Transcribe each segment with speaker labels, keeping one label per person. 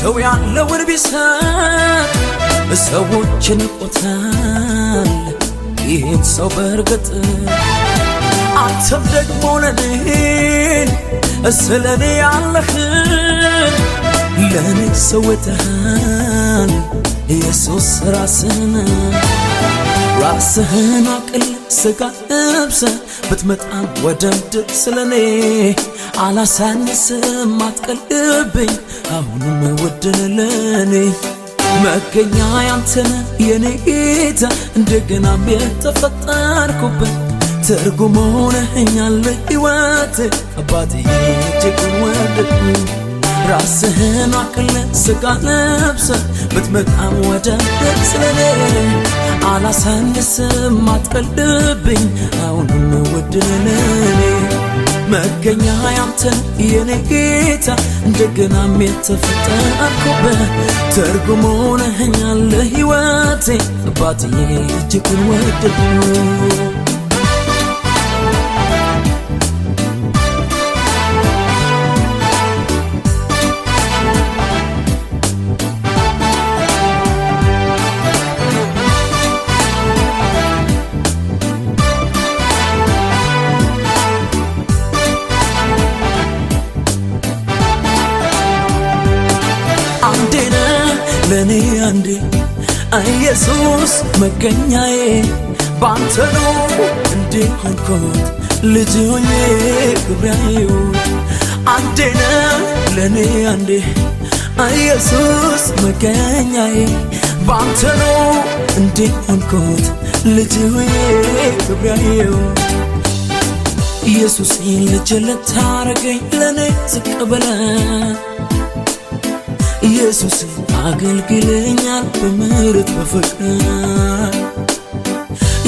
Speaker 1: ሰው ያለውን ቢሰጥ ሰዎችን ቆታል ይህን ሰው በርግጥ አንተም ደግሞ ለኔን ስለኔ ያለህን ለኔ ሰውተሃል ኢየሱስ ራስህን አቅል ስጋ ለብሰህ ብትመጣም ወደ ምድር ስለኔ አላሳንስም አትቀልብኝ አሁንም ውድን ለኔ መገኛ ያንተነ የኔ ጌታ እንደገናም የተፈጠርኩበት ትርጉም ሆነኸኛል ሕይወቴ አባቴ እጅግ ወደድኩ ራስህን አቅል ስጋ ለብሰህ ብትመጣም ወደ ምድር ስለኔ አላሳንስም አትቀልብኝ አሁንም ውድን ለኔ መገኛ ያንተን የኔ ጌታ እንደገናም የተፈጠርኩበት ትርጉም ሆነኸኛል ሕይወቴ አባቴ እጅግ ወደድኩ ለኔ አንዴ ኢየሱስ መገኛዬ ባንተ ነው እንዴ ሆንኩት ልጅ ሆኜ ክብሬው አንዴ ለኔ አንዴ ኢየሱስ መገኛዬ ባንተ ነው እንዴ ሆንኩት ልጅ ሆኜ ክብሬው ኢየሱስ ልጅ ልታረገኝ ለኔ ዝቅ ብለህ ኢየሱስ አገልግለኛል በምህረት በፍቅር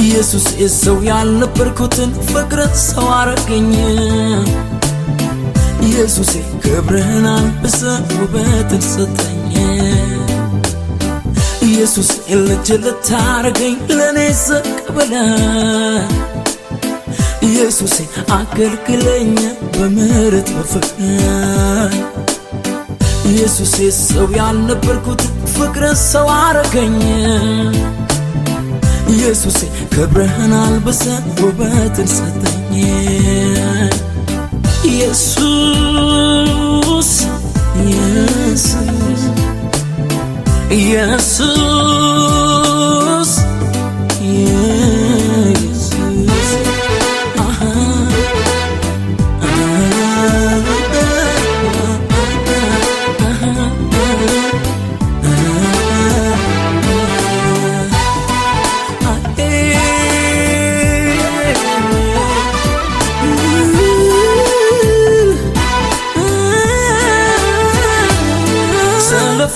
Speaker 1: ኢየሱስ የሰው ያልነበርኩትን ፍቅር ሰው አረገኝ ኢየሱስ ክብርህን አልብሰህ ውበትን ሰጠኝ ኢየሱስ ልጅ ልታረገኝ ለኔ ዝቅ ብለህ ኢየሱስ አገልግለኛል በምህረት በፍቅር ኢየሱስ የሰው ያልነበርኩት ፍቅር ሰው አረገኝ ኢየሱስ ክብርህን አልብሰህ ውበትን ሰጠኝ ኢየሱስ ኢየሱስ ኢየሱስ ኢየሱስ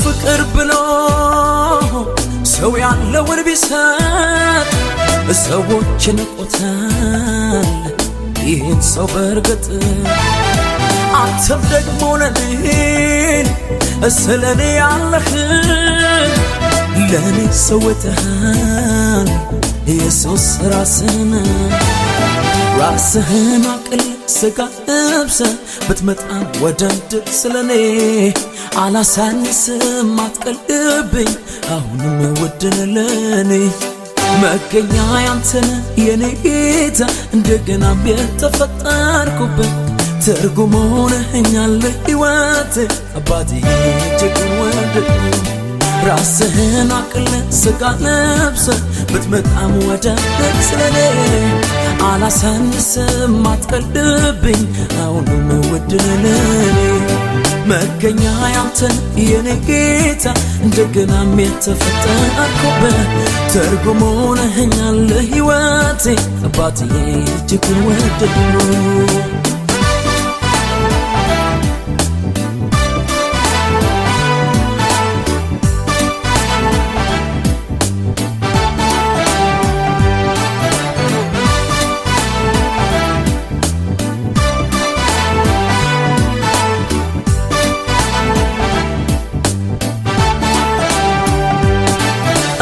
Speaker 1: ፍቅር ብሎ ሰው ያለውን ቢሰጥ ሰዎችን ቆታል ይህን ሰው በርግጥ አንተም ደግሞ ለኔን ስለኔ ያለህን ለኔ ሰውተሃል ኢየሱስ ራስህን አቅል ስጋ ለብሰህ ብትመጣም ወደ ምድር ስለኔ አላሳንስም አትቀልብኝ አሁንም ውድን ለኔ መገኛ ያንተነ የኔ ጌታ እንደገናም የተፈጠርኩበት ትርጉም ሆነኸኛል ሕይወቴ አባቴ እጅግ ወደድኩ ራስህን አቅል ስጋ ለብሰህ ብትመጣም ወደ ምድር ስለኔ አላሳንስም አትቀልብኝ አሁንም ውድን ለኔ መገኛ ያንተን የኔ ጌታ እንደገናም የተፈጠርኩበት ትርጉም ሆነኸኛል ሕይወቴ አባቴ እጅግ ወደድኩ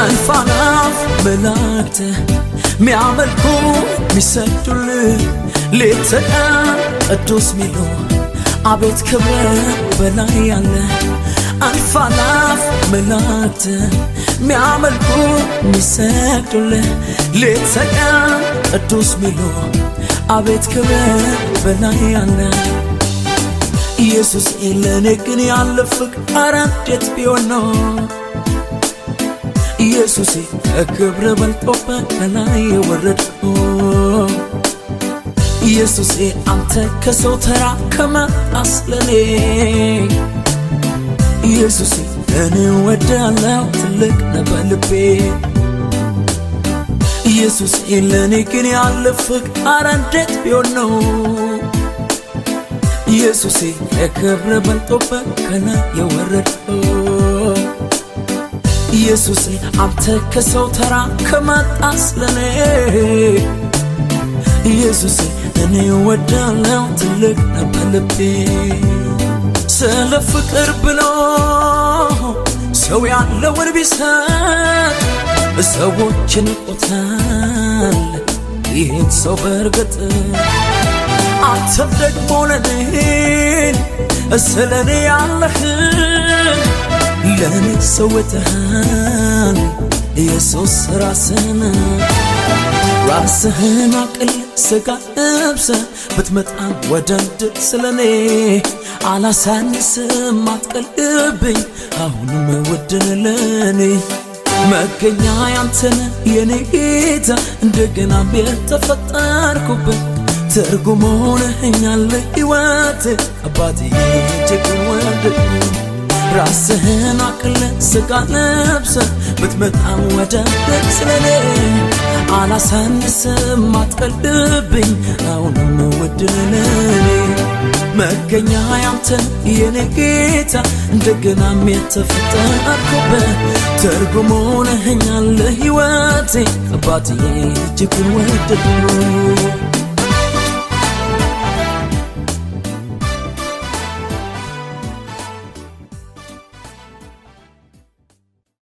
Speaker 1: አልፋናፍ መላእክት ሚያመልኩ ሚሰግዱልህ ሌት ተቀን ቅዱስ ሚሉ አቤት ክብር በላይ ያለ አልፋላፍ መላእክት ሚያመልኩ ሚሰግዱልህ ሌት ተቀን ቅዱስ ሚሉ አቤት ክብር በላይ ያለ ኢየሱስ ለኔ ግን ያለ ፍቅር ኧረ እንዴት ቢሆን ነው ኢየሱስ ከክብር በልጦ በላይ የወረድከው ኢየሱስ አንተ ከሰው ተራ ከመጣስ ለኔ ኢየሱስ እኔ ወዳለው ትልቅ ነበር ልቤ ኢየሱስ ለኔ ግን ያለ ፍቅር ኧረ እንዴት ቢሆን ነው ኢየሱስ ከክብር በልጦ በላይ የወረድከው ኢየሱስ አንተ ከሰው ተራ ከመጣስ ለኔ ኢየሱስ እኔ ወዳለው ትልቅ ነበር ልቤ ስለ ፍቅር ብሎ ሰው ያለውን ቢሰጥ ሰዎችን ቆታል ይህን ሰው በርግጥ አንተም ደግሞ ለኔ ስለኔ ያለህን ለኔ ሰውተሃል ኢየሱስ ራስህን አቅል ስጋ ለብሰህ ብትመጣም ወደድ ስለኔ አላሳንስም አትቀልብኝ አሁንም ውድን ለኔ መገኛ ያንተነ የኔ ጌታ እንደገና የተፈጠርኩበት ትርጉም ሆነኸኛል ሕይወቴ አባቴ እጅግ ወደድኩ ራስህን አቅል ስጋ ለብሰህ ብትመጣም ወደድ ስለኔ አላሳንስም አትቀልብኝ አሁንም ውድን ለኔ መገኛ ያንተን የኔ ጌታ እንደገናም የተፈጠርኩበት ትርጉም ሆነኸኛል ሕይወቴ አባቴ እጅግ ወደድኩ